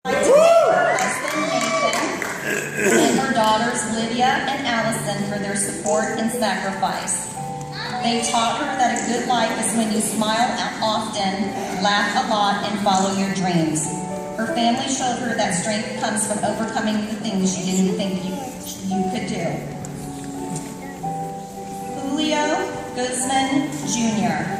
I'd like to thank her husband, Nathan, and her daughters, Lydia and Allison, for their support and sacrifice. They taught her that a good life is when you smile often, laugh a lot, and follow your dreams. Her family showed her that strength comes from overcoming the things you didn't think you could do. Julio Guzman, Jr.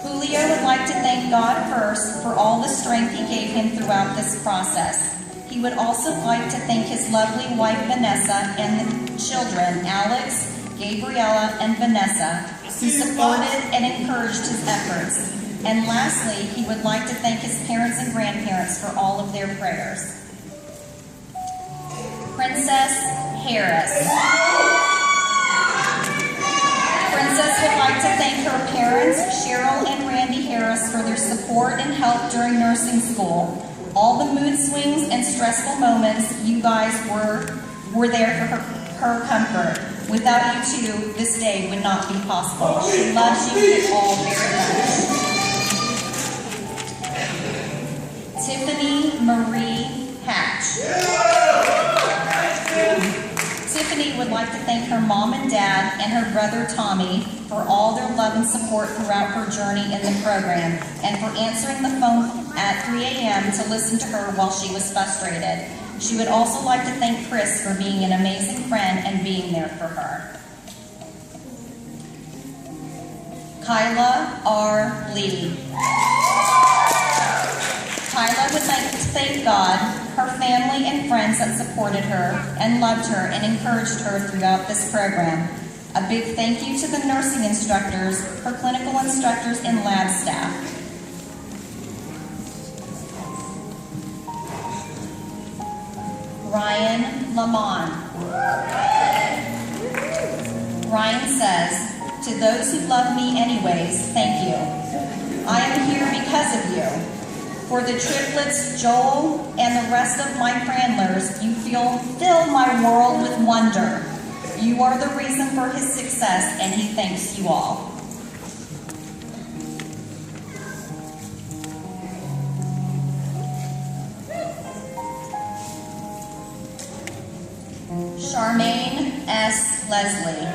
Julio would like to thank God first for all the strength He gave him throughout this process. He would also like to thank his lovely wife Vanessa and the children Alex, Gabriella, and Vanessa, who supported and encouraged his efforts. And lastly, he would like to thank his parents and grandparents for all of their prayers. Princess Harris. Princess would like to thank her parents, Cheryl and Randy Harris, for their support and help during nursing school. All the mood swings and stressful moments, you guys were there for her comfort. Without you two, this day would not be possible. She loves you all very much. Tiffany Marie Hatch. Tiffany would like to thank her mom and dad and her brother Tommy for all their love and support throughout her journey in the program, and for answering the phone at 3 a.m. to listen to her while she was frustrated. She would also like to thank Chris for being an amazing friend and being there for her. Kyla R. Lee. Kyla would like to thank God, her family and friends that supported her and loved her and encouraged her throughout this program. A big thank you to the nursing instructors, her clinical instructors, and lab staff. Ryan Lamont. Ryan says, "To those who love me anyways, thank you. I am here because of you. For the triplets, Joel, and the rest of my Frandlers, you fill my world with wonder. You are the reason for his success, and he thanks you all." Charmaine S. Leslie.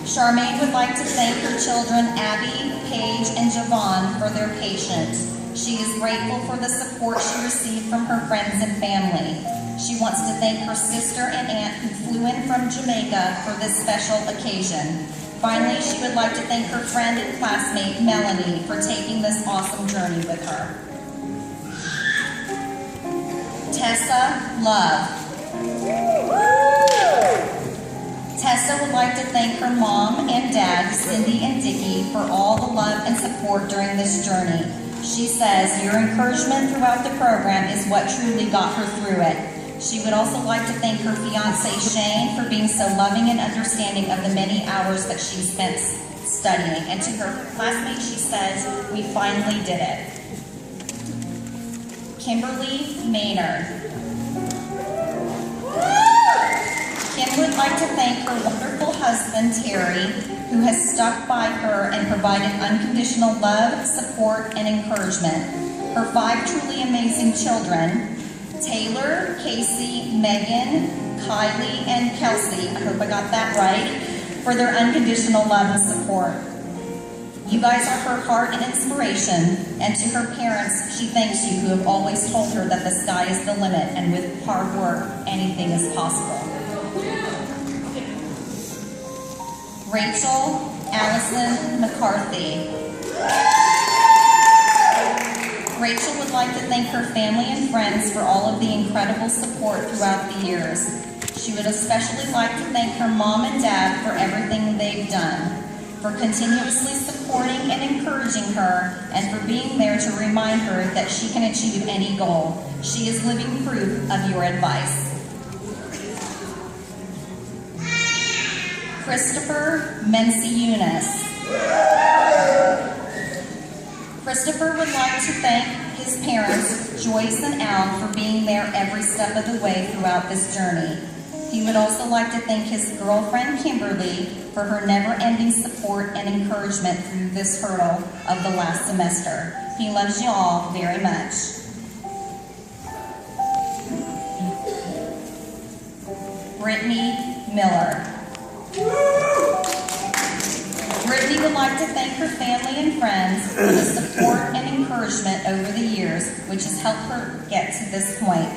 Charmaine would like to thank her children Abby, Paige, and Javon for their patience. She is grateful for the support she received from her friends and family. She wants to thank her sister and aunt who flew in from Jamaica for this special occasion. Finally, she would like to thank her friend and classmate Melanie for taking this awesome journey with her. Tessa Love. Tessa would like to thank her mom and dad, Cindy and Dickie, for all the love and support during this journey. She says, "Your encouragement throughout the program is what truly got her through it." She would also like to thank her fiance, Shane, for being so loving and understanding of the many hours that she spent studying. And to her classmates, she says, "We finally did it." Kimberly Maynard. Kim would like to thank her wonderful husband, Terry, who has stuck by her and provided unconditional love, support, and encouragement. Her 5 truly amazing children, Taylor, Casey, Megan, Kylie, and Kelsey, I hope I got that right, for their unconditional love and support. You guys are her heart and inspiration, and to her parents, she thanks you who have always told her that the sky is the limit, and with hard work, anything is possible. Rachel Allison McCarthy. Rachel would like to thank her family and friends for all of the incredible support throughout the years. She would especially like to thank her mom and dad for everything they've done, for continuously supporting and encouraging her, and for being there to remind her that she can achieve any goal. She is living proof of your advice. Christopher Menciunas. Christopher would like to thank his parents, Joyce and Al, for being there every step of the way throughout this journey. He would also like to thank his girlfriend, Kimberly, for her never-ending support and encouragement through this hurdle of the last semester. He loves you all very much. Brittany Miller. Brittany would like to thank her family and friends for the support and encouragement over the years, which has helped her get to this point.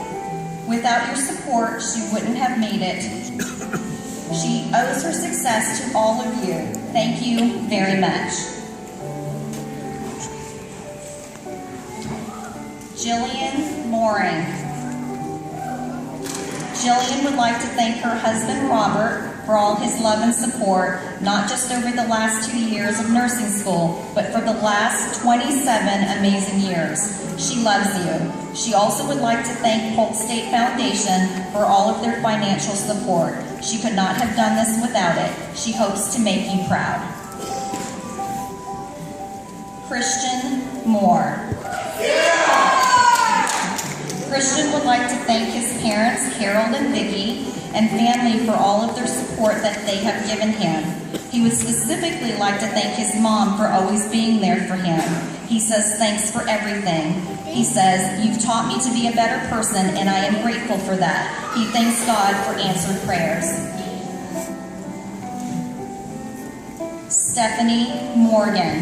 Without your support, she wouldn't have made it. She owes her success to all of you. Thank you very much. Jillian Loring. Jillian would like to thank her husband, Robert, for all his love and support, not just over the last 2 years of nursing school, but for the last 27 amazing years. She loves you. She also would like to thank Polk State Foundation for all of their financial support. She could not have done this without it. She hopes to make you proud. Christian Moore. Christian would like to thank his parents, Carol and Vicki, and family for all of their support that they have given him. He would specifically like to thank his mom for always being there for him. He says, thanks for everything. He says, you've taught me to be a better person, and I am grateful for that. He thanks God for answered prayers. Stephanie Morgan.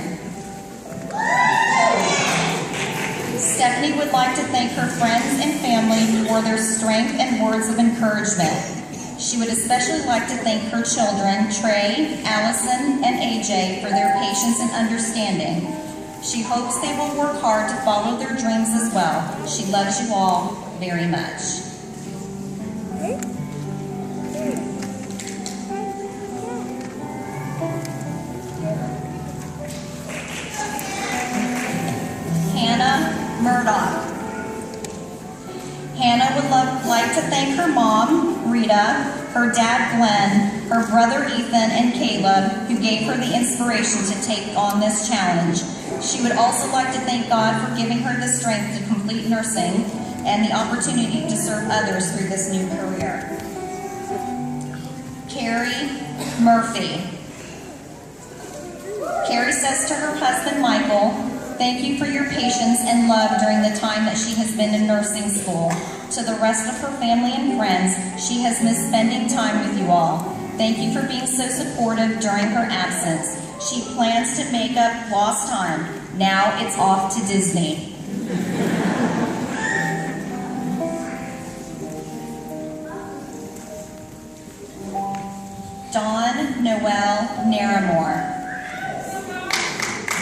Stephanie would like to thank her friends and family for their strength and words of encouragement. She would especially like to thank her children, Trey, Allison, and AJ, for their patience and understanding. She hopes they will work hard to follow their dreams as well. She loves you all very much. Hannah Murdoch. Hannah would like to thank her mom, Rita, her dad, Glenn, her brother, Ethan, and Caleb, who gave her the inspiration to take on this challenge. She would also like to thank God for giving her the strength to complete nursing and the opportunity to serve others through this new career. Carrie Murphy. Carrie says to her husband, Michael, thank you for your patience and love during the time that she has been in nursing school. To the rest of her family and friends, she has missed spending time with you all. Thank you for being so supportive during her absence. She plans to make up lost time. Now it's off to Disney. Dawn Noel Naramore.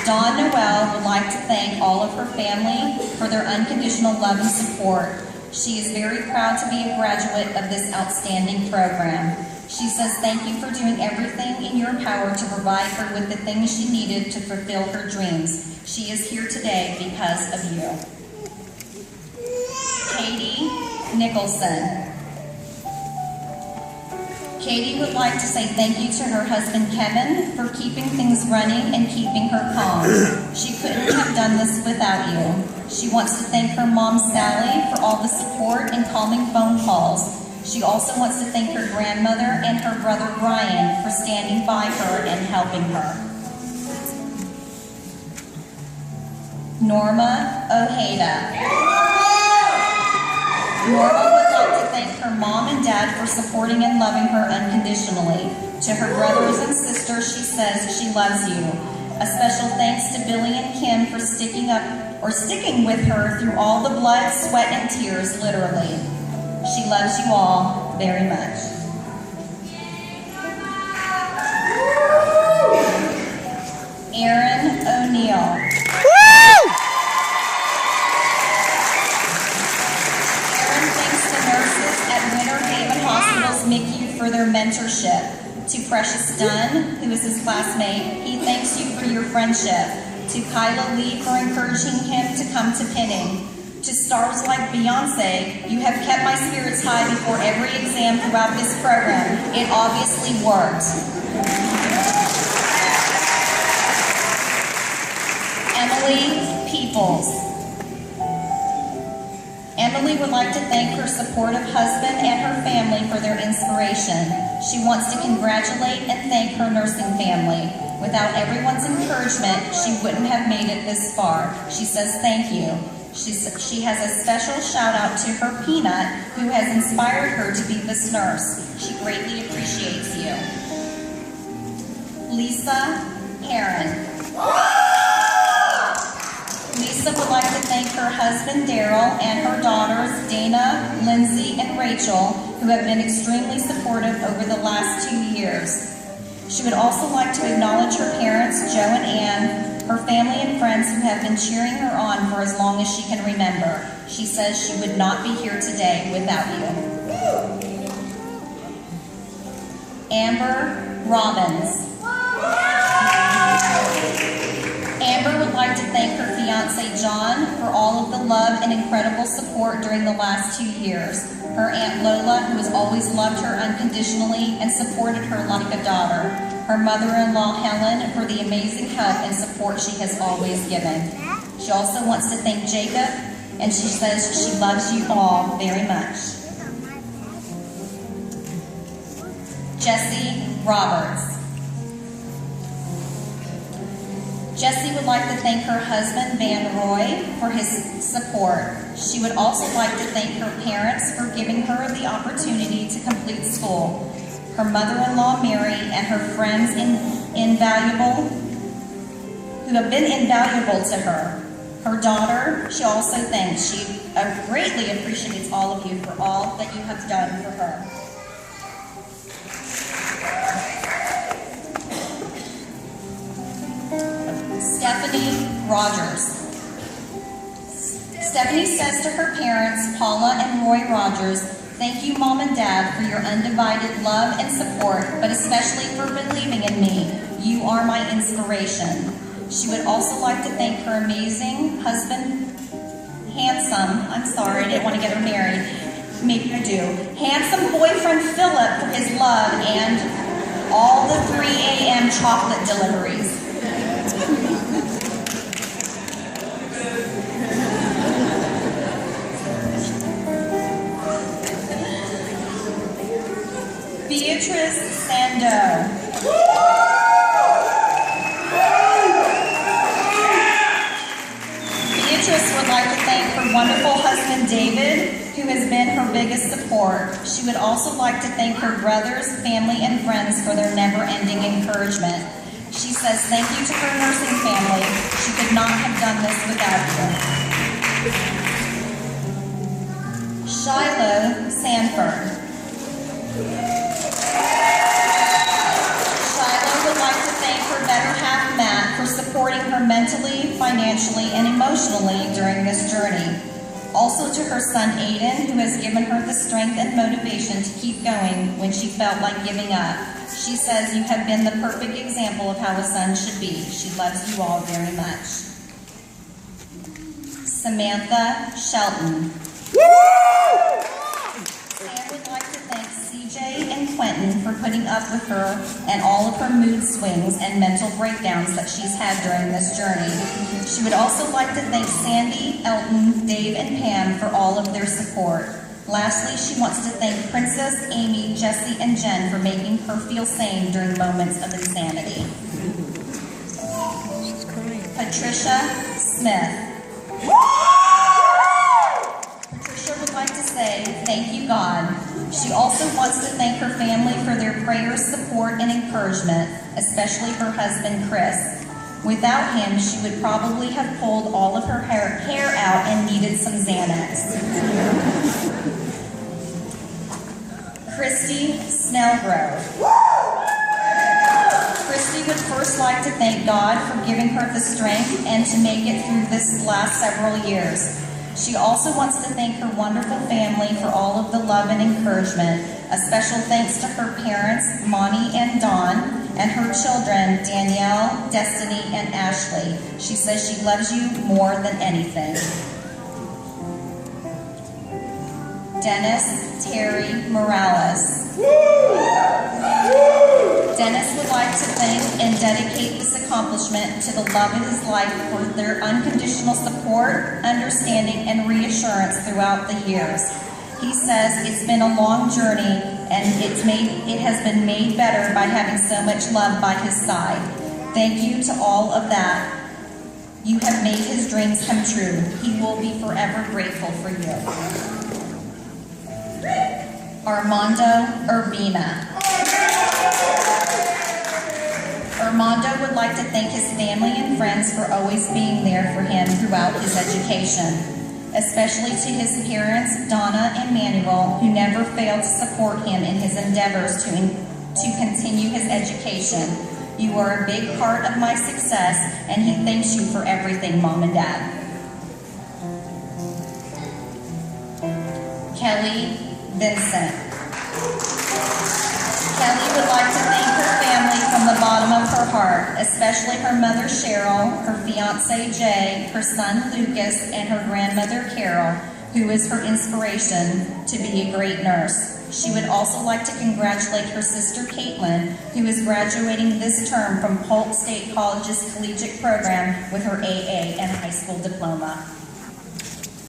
Dawn Noel would like to thank all of her family for their unconditional love and support. She is very proud to be a graduate of this outstanding program. She says thank you for doing everything in your power to provide her with the things she needed to fulfill her dreams. She is here today because of you. Katie Nicholson. Katie would like to say thank you to her husband Kevin for keeping things running and keeping her calm. She couldn't have done this without you. She wants to thank her mom Sally for all the support and calming phone calls. She also wants to thank her grandmother and her brother Brian for standing by her and helping her. Norma Ojeda. Norma would like to thank her mom and dad for supporting and loving her unconditionally. To her brothers and sisters, she says she loves you. A special thanks to Billy and Kim for sticking with her through all the blood, sweat, and tears, literally. She loves you all very much. Erin O'Neill. Erin thanks the nurses at Winter Haven Hospital's MICU for their mentorship. To Precious Dunn, who is his classmate, he thanks you for your friendship. To Kyla Lee for encouraging him to come to pinning. To stars like Beyonce, you have kept my spirits high before every exam throughout this program. It obviously worked. Emily Peoples. Emily would like to thank her supportive husband and her family for their inspiration. She wants to congratulate and thank her nursing family. Without everyone's encouragement, she wouldn't have made it this far. She says thank you. She has a special shout out to her Peanut, who has inspired her to be this nurse. She greatly appreciates you. Lisa Heron. Lisa would like to thank her husband Daryl and her daughters Dana, Lindsay, and Rachel, who have been extremely supportive over the last 2 years. She would also like to acknowledge her parents, Joe and Ann, her family and friends who have been cheering her on for as long as she can remember. She says she would not be here today without you. Amber Robbins. Amber would like to thank her fiancé John for all of the love and incredible support during the last 2 years. Her Aunt Lola, who has always loved her unconditionally and supported her like a daughter. Her mother-in-law Helen for the amazing help and support she has always given. She also wants to thank Jacob, and she says she loves you all very much. Jessie Roberts. Jessie would like to thank her husband, Van Roy, for his support. She would also like to thank her parents for giving her the opportunity to complete school. Her mother-in-law, Mary, and her friends who have been invaluable to her. Her daughter, she also thanks. She greatly appreciates all of you for all that you have done for her. Stephanie Rogers. Stephanie says to her parents, Paula and Roy Rogers, thank you, Mom and Dad, for your undivided love and support, but especially for believing in me. You are my inspiration. She would also like to thank her amazing husband, I didn't want to get her married. Maybe I do. Handsome boyfriend Philip for his love and all the 3 a.m. chocolate deliveries. Beatrice Sando. Beatrice would like to thank her wonderful husband David, who has been her biggest support. She would also like to thank her brothers, family, and friends for their never-ending encouragement. She says thank you to her nursing family. She could not have done this without you. Shiloh Sanford. Shiloh would like to thank her better half, Matt, for supporting her mentally, financially, and emotionally during this journey. Also to her son, Aiden, who has given her the strength and motivation to keep going when she felt like giving up. She says you have been the perfect example of how a son should be. She loves you all very much. Samantha Shelton. Sam would like to thank CJ and Quentin for putting up with her and all of her mood swings and mental breakdowns that she's had during this journey. She would also like to thank Sandy, Elton, Dave, and Pam for all of their support. Lastly, she wants to thank Princess, Amy, Jessie, and Jen for making her feel sane during moments of insanity. Patricia Smith. Patricia would like to say, thank you, God. She also wants to thank her family for their prayers, support, and encouragement, especially her husband, Chris. Without him, she would probably have pulled all of her hair out and needed some Xanax. Christy Snellgrove. Christy would first like to thank God for giving her the strength and to make it through this last several years. She also wants to thank her wonderful family for all of the love and encouragement. A special thanks to her parents, Monty and Dawn, and her children, Danielle, Destiny, and Ashley. She says she loves you more than anything. Dennis Terry Morales. Dennis would like to thank and dedicate this accomplishment to the love of his life for their unconditional support, understanding, and reassurance throughout the years. He says it's been a long journey and it has been made better by having so much love by his side. Thank you to all of that. You have made his dreams come true. He will be forever grateful for you. Armando Urbina. Armando would like to thank his family and friends for always being there for him throughout his education, especially to his parents, Donna and Manuel, who never failed to support him in his endeavors to continue his education. You are a big part of my success, and he thanks you for everything, Mom and Dad. Kelly Vincent. Kelly would like to thank her family from the bottom of her heart, especially her mother Cheryl, her fiance Jay, her son Lucas, and her grandmother Carol, who is her inspiration to be a great nurse. She would also like to congratulate her sister Caitlin, who is graduating this term from Polk State College's collegiate program with her AA and high school diploma.